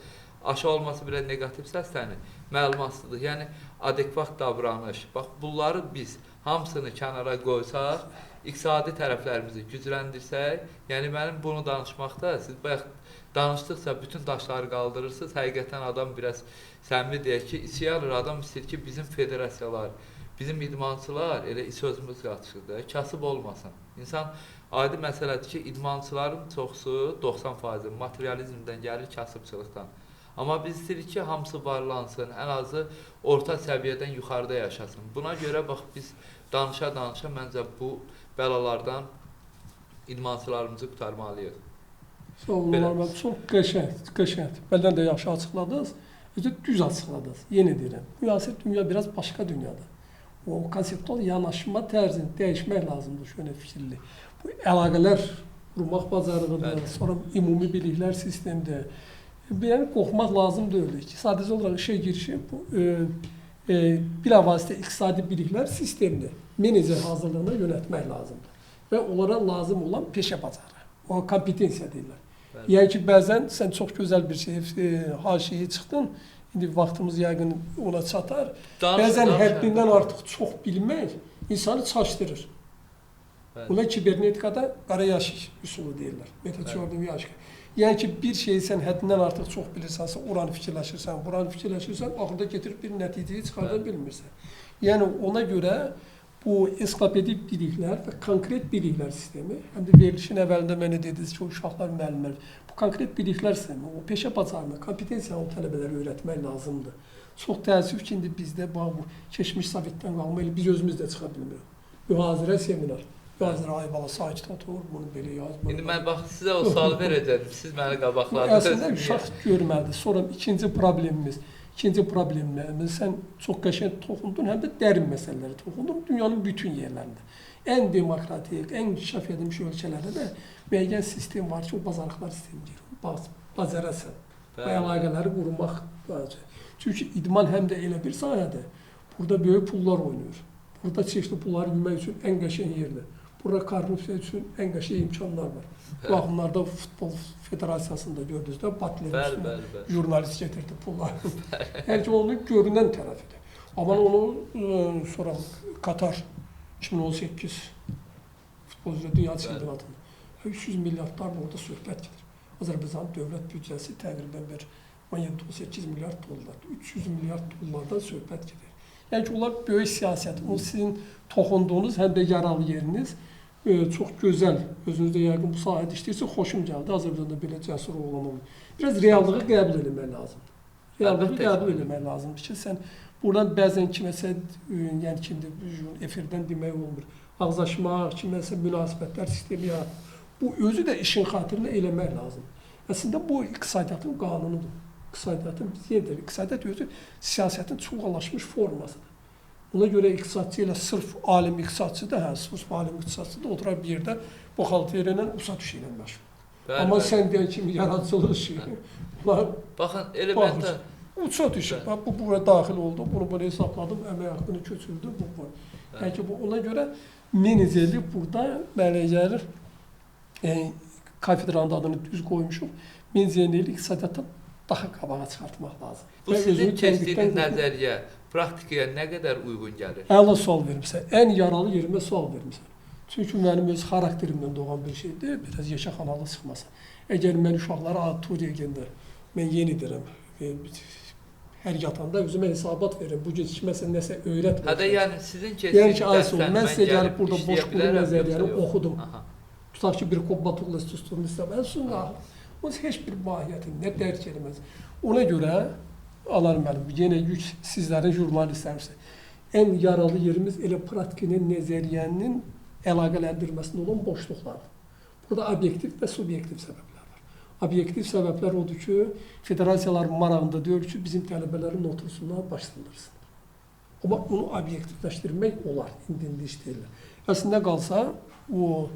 Aşağı olması biraz negativ səslənir, məlumatsızlıq, yəni adekvat davranış. Bax, bunları biz hamısını kənara qoysaq, iqtisadi tərəflərimizi gücləndirsək, yəni mənim bunu danışmaqda, siz bayaq danışdıqca bütün daşları qaldırırsınız, həqiqətən adam biraz səmimi deyək ki, içi alır, adam istəyir ki, bizim federasiyalar, bizim idmançılar elə sözümüz qaçışıdır, kasıb olmasın. İnsan adi məsələdir ki, idmançıların çoxsu 90% materializmdən gəlir, kasıbçılıqdan. Amma biz istəyirik ki, hamısı varlansın, ən azı orta səviyyədən yuxarıda yaşasın. Buna görə, bax, biz danışa-danışa məncə bu bəlalardan idmançılarımızı qurtarmalıyıq. Sağ olun, Məhəmməd. Çox qəşəng. Bəldən də yaxşı açıqladınız. Özü düz açıqladınız. Yenə deyirəm. Müasir dünya biraz başqa dünyadır. O konseptual yanaşma tərzini dəyişmək lazımdır, şöyle fikirli. Bu əlaqələr qurmaq bacarığıdır, sonra ümumi biliklər sistemidir. Yəni, qorxmaq lazım deyil ki, sadəcə olaraq işə girişi bu bilavasitə iqtisadi biliklər sistemini menecer hazırlığına yönətmək lazımdır və onlara lazım olan peşə bacarığı, o kompetensiya deyirlər. Yəni ki, bəzən sən çox gözəl bir şey, haşiyə çıxdın, indi vaxtımız yəqin ona çatar. Bəzən həddindən artıq çox bilmək insanı çaşdırır. Buna kibernetikada qara yaşıq üsulu deyirlər, metateorinin yaşıq. Yəni ki, bir şeyi sən həddindən artıq çox bilirsənsə, oranı fikirləşirsən, buranı fikirləşirsən, axırda getirib bir nəticəyi çıxarda bilmirsən. Yəni, ona görə bu ensiklopedik biliklər və konkret biliklər sistemi, həm də verilişin əvvəlində mənə dediniz ki, uşaqlar, müəllimlər, bu konkret biliklər sistemi, o peşə bacarığını, kompetensiyanı o tələbələrə öyrətmək lazımdır. Çox təəssüf ki, indi bizdə bu keçmiş Sovetdən qalma, biz özümüz də çıxa bilmirik. Mühazirə, seminar. Bəzən ay bala sakit otur, bunu belə yazma. İndi mən bax, sizə o sual verəcəm, siz məni qabaqladınız. Əslində uşaq görməlidir. Sonra ikinci problemimiz, sən çox qəşəng toxundun, həm də dərin məsələlərə toxundun, dünyanın bütün yerlərində. Ən demokratik, ən inkişaf edilmiş ölkələrdə də müəyyən sistem var ki, o bacarıqlar sistemi deyir. Bacarasan, bu əlaqələri qurmaq lazım. Çünki idman həm də elə bir sahədir, burada böyük pullar oynayır. Burada çeşitli pulları bilmək üçün ən qəşəng yerdir. Burada korrupsiya üçün ən qəşəng imkanlar var. Bu baxımlarda Futbol Federasiyasında gördünüz də, Batler üstünə jurnalist getirdi pulları. Hər ki, onun görünən tərəfidir. Amma onu sonra Katar 2018 futbol üzrə dünya çempionatında 300 milyardlarla orada söhbət gedir. Azərbaycanın dövlət büdcəsi təqribən bir 17-18 milyard dollar, 300 milyard dollardan söhbət gedir. Yəni ki, onlar böyük siyasət, o sizin toxunduğunuz həm də yaralı yeriniz çox gözəl, özünüzdə yəqin bu sahədə işləyirsə, xoşum gəldi. Azərbaycanda belə cəsur oğlan olur. Biraz reallığı qəbul etmək lazımdır. Reallığı qəbul etmək lazımdır ki, sən buradan bəzən kiməsə, yəni kimdə efirdən demək olmur, ağzaşmaq, kiməsə münasibətlər sistemi yaratmaq. Bu özü də işin xatirinə eləmək lazımdır. Əslində bu iqtisadiyyatın qanunudur. İqtisadiyyatın iqtisadiyyat özü siyasətin çoxallaşmış formasıdır. Ona görə iqtisadçı ilə sırf alim iqtisadçı da, sırf alim iqtisadçı da oturur bir yerdə buxalteriya ilə usat işi ilə məşğul. Amma sən deyən kimi yaradıcılıq işi, bunlar baxın, elementə usat işi. Bu bura daxil oldu, bunu belə hesabladım, əmək haqqını köçürdüm, bu var. Yəni ki, ona görə menecerlik burada mənə gəlir, kafedranın adını düz qoymuşuq, menecerlik iqtisadiyyatdan daha qabağa çıxartmaq lazım. Bu sizin keçdiyiniz nəzəriyyə praktikaya nə qədər uyğun gəlir? Əla sual vermişsən. Ən yaralı yerimə sual vermişsən. Çünki mənim öz xarakterimdən doğan bir şeydir, biraz yaşaxanalı çıxmasa. Əgər mən uşaqlara auditoriyaya gəndə, mən yenidirəm, hər yatanda özümə hesabat verirəm, bu gec kiməsə nəsə öyrətməyəcəm. Hədə yəni sizin keçdiyiniz dərsdən mən sizə gəlib burada boş quru nəzəriyyəni oxudum. Tutaq ki, bir Qobbatoglu susturun istəmən, sonra onun heç bir mahiyyəti, nə dərk eləməz. Ona görə, Anar müəllim, yenə yük sizlərin jurnalistlərimizdir. Ən yaralı yerimiz elə praktinin, nəzəriyyənin əlaqələndirməsində olan boşluqlardır. Burada obyektiv və subyektiv səbəblər var. Obyektiv səbəblər odur ki, federasiyalar marağında deyil ki, bizim tələbələrin otursunlar, başlandırsınlar. Amma onu obyektivləşdirmək olar, indi işləyirlər. Əslində qalsa, o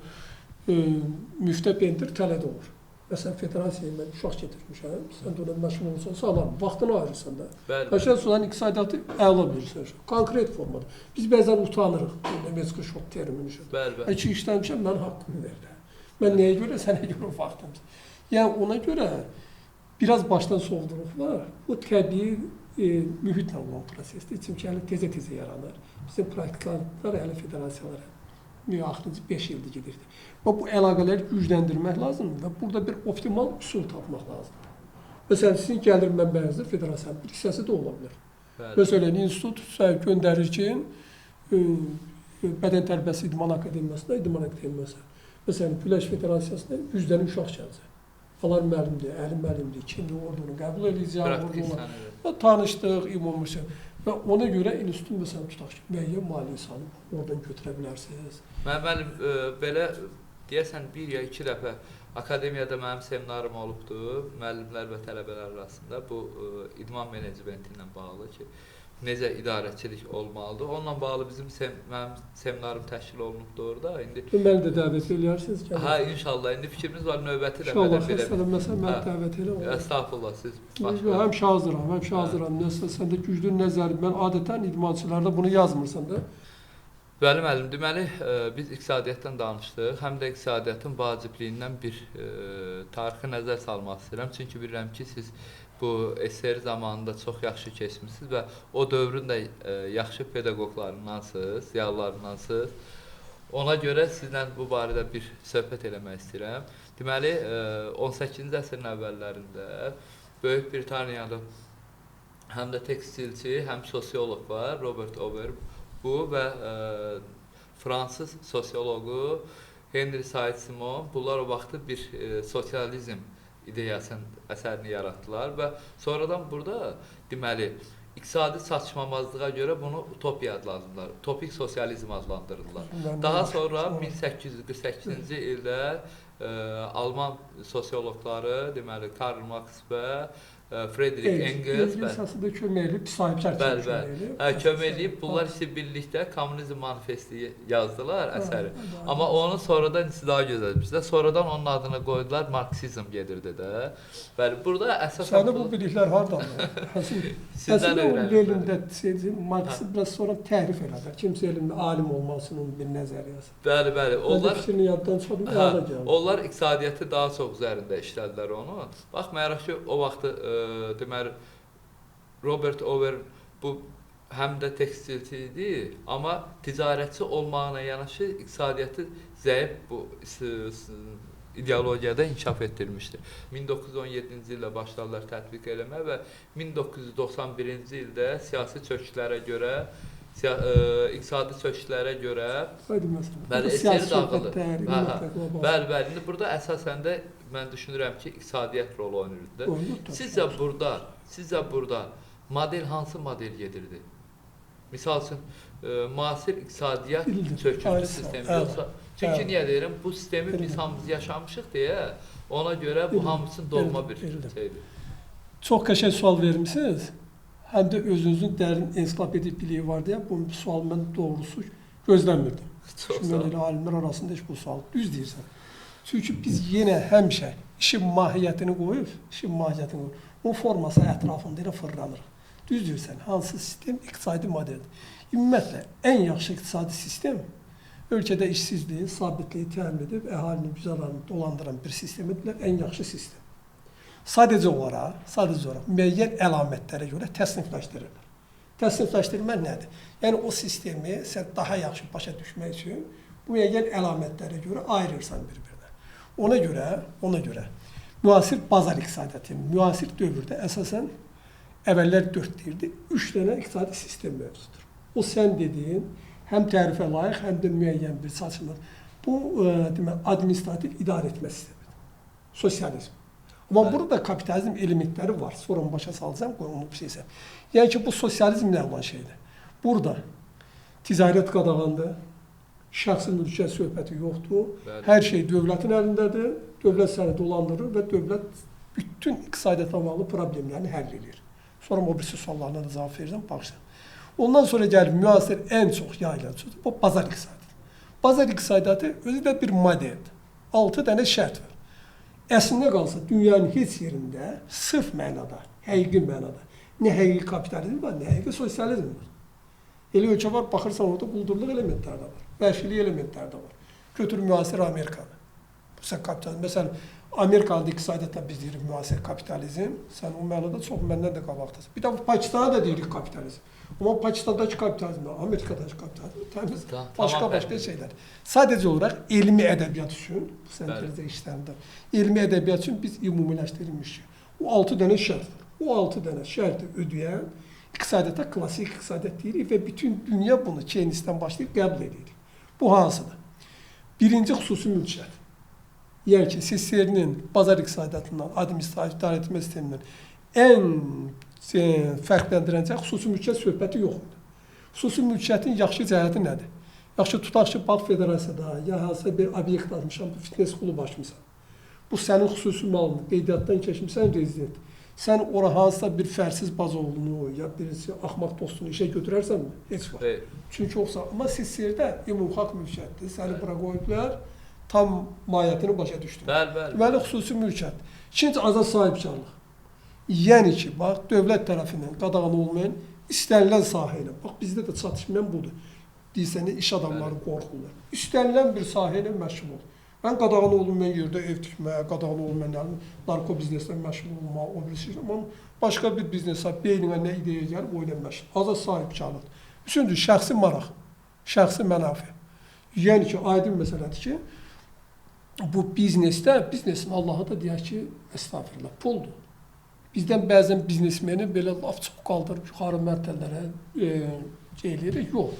müftə pendir tələdə olur. Məsələn, federasiyaya mən uşaq getirmişəm, sən də ona məşğul olsan, sağlam, vaxtını ayırırsan da. Qəşəng sudan iqtisadiyyatı əla bilirsən, konkret formada. Biz bəzən utanırıq, Metzger şok termini üçün. Ki, işləmişəm, mən haqqımı verirəm. Mən nəyə görə, sənə görə vaxtım. Yəni, ona görə biraz başdan soğuduruq var. Bu təbii mühitlə olan prosesdir, çünki hələ tezə-tezə yaranır. Bizim praktikantlar hələ federasiyalara axırıncı 5 ildir gedirdi. Və bu əlaqələri gücləndirmək lazımdır və burada bir optimal üsul tapmaq lazımdır. Məsələn, sizin gəlir mənbəyinizdə federasiyanın bir hissəsi də ola bilər. Məsələn, institut göndərir ki, Bədən Tərbiyəsi İdman Akademiyasında, İdman Akademiyası. Məsələn, Güləş Federasiyasında 100 dənə uşaq gələcək. Falan müəllimdir, əlim müəllimdir, kimdir, orada onu qəbul edəcək, orada tanışdıq, imammışıq. Və ona görə institutun məsələn tutaq ki, müəyyən maliyyə salıb, oradan götürə bilərsiniz. Müəllim, belə deyəsən bir ya iki dəfə akademiyada mənim seminarım olubdur, müəllimlər və tələbələr arasında bu idman menecmenti ilə bağlı ki, necə idarəçilik olmalıdır. Onunla bağlı mənim seminarım təşkil olunubdur orada. Məni də dəvət edirsiniz. Hə, inşallah. İndi fikrimiz var növbəti dəfədə belə. İnşallah, xəstələnməsən məni dəvət elə. Estağfurullah, siz başlayın. Həmişə hazıram. Nəsə, səndə güclü nəzəri, mən adətən idmançılarda bunu yazmırsan da. Bəli, müəllim, deməli, biz iqtisadiyyatdan danışdıq. Həm də iqtisadiyyatın vacibliyindən bir tarixi nəzər salmaq istəyirəm. Çünki bilirəm ki, siz bu SR zamanında çox yaxşı keçmişsiniz və o dövrün də yaxşı pedaqoqlarındansınız, ziyalılarındansınız. Ona görə sizlə bu barədə bir söhbət eləmək istəyirəm. Deməli, 18-ci əsrin əvvəllərində Böyük Britaniyalı həm də tekstilçi, həm sosioloq var, Robert Ower bu və fransız sosioloqu Henry Saint-Simon. Bunlar o vaxtı bir sosializm ideyasının əsərini yaratdılar və sonradan burada deməli iqtisadi çatışmamazlığa görə bunu utopiya adlandırdılar. Utopik sosializm adlandırdılar. Daha sonra 1848-ci ildə Alman sosioloqları, deməli Karl Marx və Friedrich Engels əsasında kömək edib, sahibkar kömək edib, bunlar isə birlikdə Kommunizm Manifesti yazdılar əsəri. Amma onu sonradan daha gözəlmişlər. Sonradan onun adını qoydular, Marksizm gedirdi də. Bəli, burada əsas... Səndə bu biliklər hardandır? Sizdən öyrənmişlər. Marksi biraz sonra təhrif elədilər. Kimsə elmdə alim olmasının bir nəzəriyyəsi. Bəli, bəli. Onlar fikrini yaddan çıxardım, yada gəldi. Onlar iqtisadiyyatı daha çox üzərində işlədilər onu. Baxmayaraq ki, o vaxtı deməli Robert Ower bu həm də tekstilçi idi, amma ticarətçi olmağına yanaşı iqtisadiyyatı zəif bu ideologiyada inkişaf etdirmişdir. 1917-ci ildə başladılar tətbiq eləməyə və 1991-ci ildə siyasi çöküşlərə görə, iqtisadi çöküşlərə görə bəli, SSR dağılır. Bəli, indi burada əsasən də mən düşünürəm ki, iqtisadiyyat rol oynayırdı. Sizcə burada model hansı model gedirdi? Misal üçün, müasir iqtisadiyyat çöküntü sistemi yoxsa? Çünki niyə deyirəm, bu sistemi biz hamımız yaşamışıq deyə, ona görə bu hamısının doğma bir şeydir. Çox qəşəng sual vermişsiniz. Həm də özünüzün dərin ensiklopediya biliyi var deyə bu sual mən doğrusu gözləmirdim. Çünki mən elə alimlər arasında heç bu sual düz deyirsən. Çünki biz yenə həmişə işin mahiyyətini qoyub, o forması ətrafında elə fırlanırıq. Düz deyirsən, hansı sistem iqtisadi modeldir. Ümumiyyətlə, ən yaxşı iqtisadi sistem ölkədə işsizliyi, sabitliyi təmin edib, əhalinin güzəranını dolandıran bir sistemdir, ən yaxşı sistem. Sadəcə olaraq müəyyən əlamətlərə görə təsnifləşdirirlər. Təsnifləşdirmə nədir? Yəni, o sistemi sən daha yaxşı başa düşmək üçün müəyyən əlamətlərə görə ayırırsan bir-birinə. Ona görə müasir bazar iqtisadiyyatı, müasir dövrdə əsasən əvvəllər 4 deyirdi, 3 dənə iqtisadi sistem mövzudur. O sən dediyin, həm tərifə layiq, həm də müəyyən bir saçılır. Bu, administrativ idarə etmə sistemidir. Sosializm. Amma burada kapitalizm elementləri var. Sonra onu başa salacağım, onu bir şeysə. Yəni ki, bu sosializm nə olan şeydir? Burada ticarət qadağandır, şəxsi mülkiyyət söhbəti yoxdur, hər şey dövlətin əlindədir, dövlət səni dolandırır və dövlət bütün iqtisadiyyata bağlı problemlərini həll edir. Sonra o birisi suallarına da cavab verirəm, baxacağım. Ondan sonra gəlir müasir ən çox yayılan sözü, bu bazar iqtisadiyyatı. Bazar iqtisadiyyatı özü də bir modeldir. 6 dənə şərt var. Əslində qalsa dünyanın heç yerində sırf mənada, həqiqi mənada nə həqiqi kapitalizm var, nə həqiqi sosializm var. Elə ölkə var, baxırsan orada quldurluq elementləri də var, vəhşilik elementləri də var. Götür müasir Amerikanı. Sən kapitalizm, məsələn, Amerikanın iqtisadiyyatda biz deyirik müasir kapitalizm, sən o mənada çox məndən də qabaqdasın. Bir də Pakistana da deyirik kapitalizm. Amma Pakistandakı kapitalizmlə Amerikadakı kapitalizm təmiz başqa şeylər. Sadəcə olaraq elmi ədəbiyyat üçün, bu sentezdə işlərində, elmi ədəbiyyat üçün biz ümumiləşdirilmişik. O 6 dənə şərt var. O 6 dənə şərti ödəyən iqtisadiyyata klassik iqtisadiyyat deyirik və bütün dünya bunu Keynesdən başlayıb qəbul edir. Bu hansıdır? Birinci xüsusi mülkiyyət. Yəni ki, SSR-nin bazar iqtisadiyyatından, administrativ idarə etmə sistemindən ən fərqləndirəcək xüsusi mülkiyyət söhbəti yoxdur. Xüsusi mülkiyyətin yaxşı cəhəti nədir? Yaxşı, tutaq ki, Bağ Federasiyada ya hansısa bir obyekt açmışam, bu fitness klub açmışam. Bu sənin xüsusi malın, qeydiyyatdan keçmişsən rezident. Sən ora hansısa bir fərsiz bazoğlunu ya birisi axmaq dostunu işə götürərsənmi? Heç var. Çünki yoxsa, amma SSR-də ümumxalq mülkiyyətdir, səni bura qoyublar, tam mahiyyətini başa düşdün. Deməli, xüsusi mülkiyyət. İkinci, azad sahibkarlıq. Yəni ki, bax, dövlət tərəfindən qadağan olmayan istənilən sahə ilə, bax, bizdə də çatışmayan budur. Deyirsən, iş adamları qorxurlar. İstənilən bir sahə ilə məşğul ol. Mən qadağan olmayan yerdə ev tikməyə, qadağan olmayan narko bizneslə məşğul olmağa, o birisi. Amma başqa bir biznesə, beyninə nə ideya gəlib, o ilə məşğul. Azad sahibkarlıq. Üçüncü, şəxsi maraq, şəxsi mənafi. Yəni ki, aydın məsələdir ki, bu biznesdə, biznesin Allah'a da deyək ki, estağfurullah, puldur. Bizdən bəzən biznesmeni belə laf çox qaldırıb yuxarı mərtəbələrə eləyirik. Yox.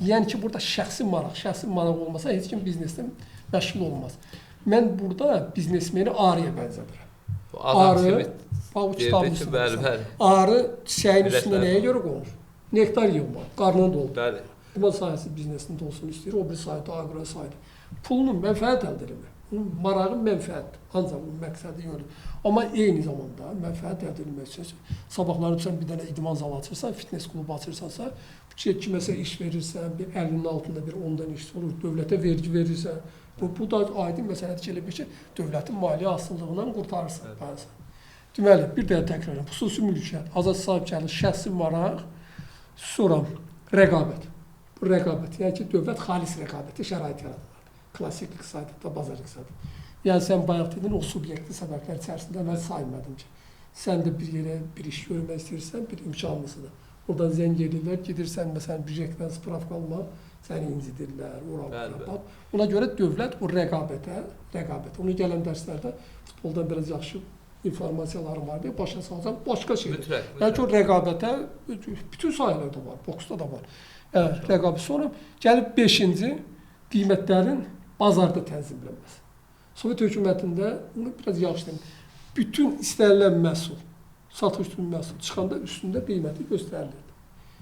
Yəni ki, burada şəxsi maraq olmasa heç kim biznesdən məşğul olmaz. Mən burada biznesmeni arıya bənzədirəm. Arı, bax, kitabımızda. Arı çiçəyin üstündə nəyə görə qonur? Nektar yığmaq, qarnına doldur. Quma sahəsi biznesində olsun istəyir, o bir sayda, agro sayda. Pulunun mənfəət əldə etmək. Marağı mənfəətdir, ancaq bunun məqsədi yoxdur. Amma eyni zamanda mənfəət əldə etmək üçün sabahları sən bir dənə idman zalı açırsan, fitness klubu açırsansa, kiməsə iş verirsən, bir 50-nin altında bir 10-dan iş olur, dövlətə vergi verirsən, bu da aydın məsələdir ki, elə bir ki, dövlətin maliyyə asıllığından qurtarırsan. Deməli, bir də təkrarlayım, xüsusi mülkiyyət, azad sahibkarlıq, şəxsi maraq, sonra rəqabət. Bu rəqabət, yəni ki, dövlət xalis rəqabəti şərait yaradır. Klassik iqtisadiyyatda, bazar iqtisadiyyatda. Yəni, sən bayaq dedin, o subyektli səbəblər içərisində mən saymadım ki, sən də bir yerə bir iş görmək istəyirsən, bir imkanlısıdır. Oradan zəng edirlər, gedirsən məsələn bücəkdən spravka alma, səni incidirlər, ora Bəli, bura. bəli. Bax, ona görə dövlət o rəqabət. Onu gələn dərslərdə futboldan biraz yaxşı informasiyalarım var deyə başa salacağam. Başqa şeydir. Mütləq, Yəni ki, o rəqabətə bütün sahələrdə var, boksda da var. Rəqabət. Sonra gəlib 5-ci qiymətlərin bazarda tənzimlənməsi. Sovet hökumətində bunu biraz yaxşı deyim. Bütün istənilən məhsul, satış üçün məhsul çıxanda üstündə qiyməti göstərilirdi.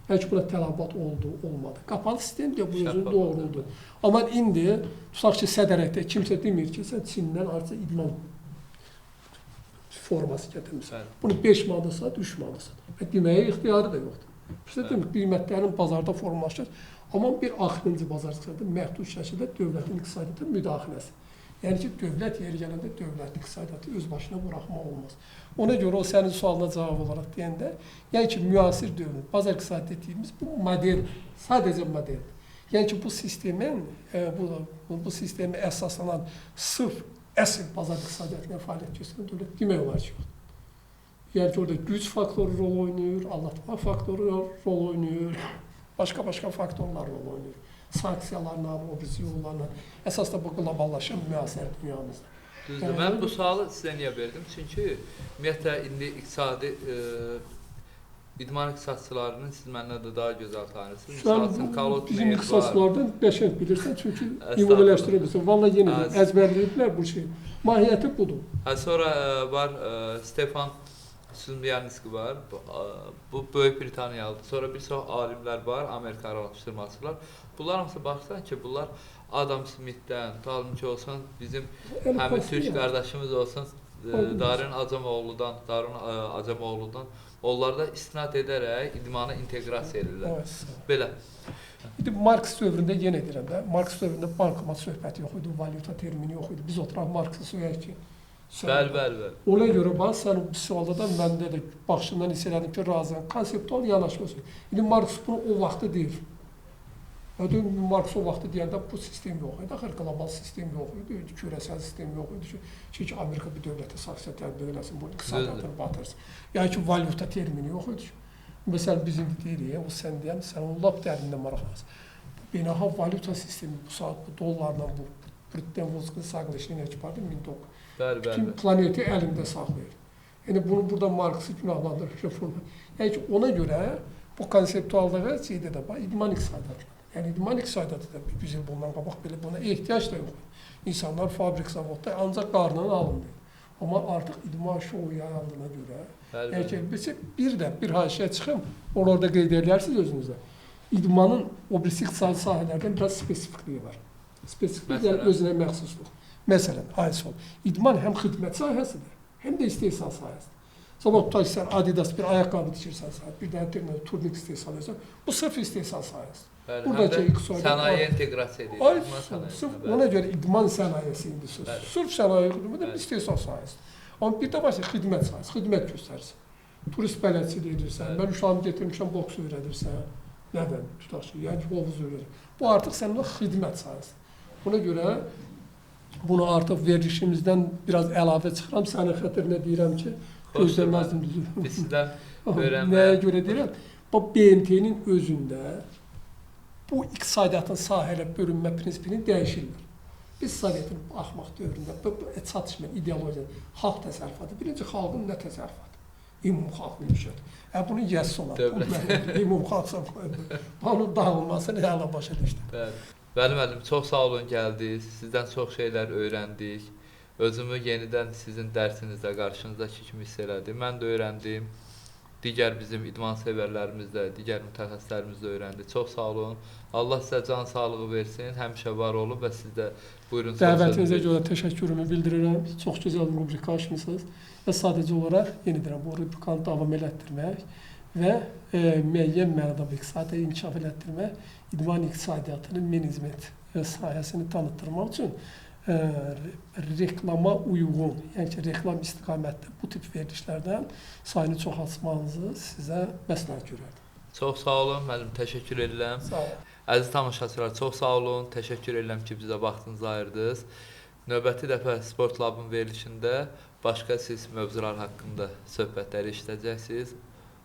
Yəni ki, buna tələbat oldu, olmadı. Qapalı sistem deyə bu özün doğruldu. Amma indi tutaq ki, sədərəkdə kimsə demir ki, sən Çindən artıq idman forması gətirmirsən. Bunu 5 manata sat, 3 manata sat. Və deməyə ixtiyarı da yoxdur. İşte demək, qiymətlərin bazarda formalaşır. Amma bir axırıncı bazar çıxırdı, məhdud şəkildə dövlətin iqtisadiyyata müdaxiləsi. Yəni ki, dövlət yeri gələndə dövlət iqtisadiyyatı öz başına buraxmaq olmaz. Ona görə o sənin sualına cavab olaraq deyəndə, yəni ki, müasir dövrün, bazar iqtisadiyyatı etdiyimiz bu model, sadəcə modeldir. Yəni ki, bu sistemi əsaslanan sırf əsl bazar iqtisadiyyatına fəaliyyət göstərən dövlət demək olar ki, yoxdur. Yəni ki, orada güc faktoru rol oynayır, aldatma faktoru rol oynayır, başqa faktorlar rol oynayır. Sanksiyalarla, yollarla, əsas da bu qloballaşan müasir dünyamızda. Düzdür. Mən bu sualı sizə niyə verdim? Çünki ümumiyyətlə indi idman iqtisadçılarının siz məndən də daha gözəl tanıyırsınız. Bizim iqtisadçılardan qəşəng bilirsən, çünki ümumiləşdirə Valla yenə əzbərləyiblər bu şey. Mahiyyəti budur. Sonra var Stefan Sumyanski var. Bu Böyük Britaniyalıdır. Sonra bir çox alimlər var, Amerika araşdırmacılar. Bunlar hamısı baxsan ki, bunlar Adam Smith'dən, tutalım ki olsun, bizim həmin Türk qardaşımız olsun, Darın Acemoğlu'dan, onlarda istinad edərək idmana inteqrasiya edirlər. Belə. İndi Marks dövründə yenə deyirəm də, Marks dövründə bankomat söhbəti yox idi, valyuta termini yox idi. Biz oturaq Marksı söyləyək ki, Bəli. Ona görə bax, sən bu sualda da məndə də baxışından hiss elədim ki, razıyam. Konseptual yanaşma söz. İndi Marks bunu o vaxtı deyir. Marks o vaxtı deyəndə bu sistem yox idi. Axır qlobal sistem yox idi, küresel sistem yox idi ki, Amerika bir dövlətə sanksiya tətbiq eləsin, bu iqtisadiyyatını batırsın. Yəni ki, valyuta termini yox idi. Məsələn, biz indi deyirik, o sən deyən, sən onun lap dərinində maraqlasın. Beynəlxalq valyuta sistemi, bu saat bu dollarla, bu Brüttenwolskı sağlaşına çıxardı, 1900. Bütün planeti əlində saxlayır. Yəni, bunu burada Marksı günahlandırır. Yəni ki, ona görə bu konseptuallığa şeydə də var, idman iqtisadiyyatı. Yəni, idman iqtisadiyyatı da 100 il bundan qabaq belə buna ehtiyac da yox. İnsanlar fabrik zavodda ancaq qarnının alındı. Amma artıq idman şovu yayandığına görə, yəni ki, bir haşiyə çıxım, orada qeyd edərsiniz özünüzdə. İdmanın o birisi iqtisadi sahələrdən biraz spesifikliyi var. Spesifiklik yəni özünə məxsusluq. Məsələn, idman həm xidmət sahəsidir, həm də istehsal sahəsidir. Sabah tutaq sən Adidas bir ayaqqabı tikirsən, bir dənə turnik istehsal edirsən, bu sırf istehsal sahəsidir. Həm də sənayə inteqrasiya edir. Ona görə idman sənayesi indi söz. Sırf sənayə xidməti istehsal sahəsidir. Amma bir də başqa xidmət sahəsi, xidmət göstərsin. Turist bələdçiliyi edirsən, mən uşağımı getirmişəm, boks öyrədirsən, nədən tutaq ki, yəni ki, hovuz öyrədir. Bu artıq sənin xidmət sahəsidir. Ona görə bunu artıq verilişimizdən biraz əlavə çıxıram, sənin xətrinə deyirəm ki, gözləməzdim düzür. Biz sizdən öyrənməyə. Nəyə görə deyirəm? Bu BMT-nin özündə bu iqtisadiyyatın sahələ bölünmə prinsipini dəyişirlər. Biz Sovetin axmaq dövründə bu çatışmayan ideologiya, xalq təsərrüfatı, birinci xalqın nə təsərrüfatı? İmum xalq mülkiyyəti. Bunu yes olar. İmum xalqsa bunun dağılmasını hələ başa düşdüm. Bəli müəllim, çox sağ olun gəldiniz. Sizdən çox şeylər öyrəndik. Özümü yenidən sizin dərsinizdə qarşınızdakı kimi hiss elədim. Mən də öyrəndim. Digər bizim idman sevərlərimiz də, digər mütəxəssislərimiz də öyrəndi. Çox sağ olun. Allah sizə can sağlığı versin. Həmişə var olun və siz də buyurun. Dəvətinizə görə təşəkkürümü bildirirəm. Çox gözəl bir rubrika açmısınız. Və sadəcə olaraq yeni deyirəm, bu rubrikanı davam elətdirmək və müəyyən mənada bu iqtisadi inkişaf elətdirmək, idman iqtisadiyyatının menecment sahəsini tanıtdırmaq üçün reklama uyğun, yəni ki, reklam istiqamətdə bu tip verilişlərdən sayını çoxaltmanızı sizə məsləhət görərdim. Çox sağ olun, müəllim, təşəkkür edirəm. Sağ olun. Əziz tamaşaçılar, çox sağ olun, təşəkkür edirəm ki, bizə vaxtınızı ayırdınız. Növbəti dəfə Sport Labın verilişində başqa siz mövzular haqqında söhbətləri işləyəcəksiniz.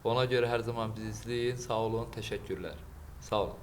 Ona görə hər zaman bizi izləyin. Sağ olun, təşəkkürlər. Sağ olun.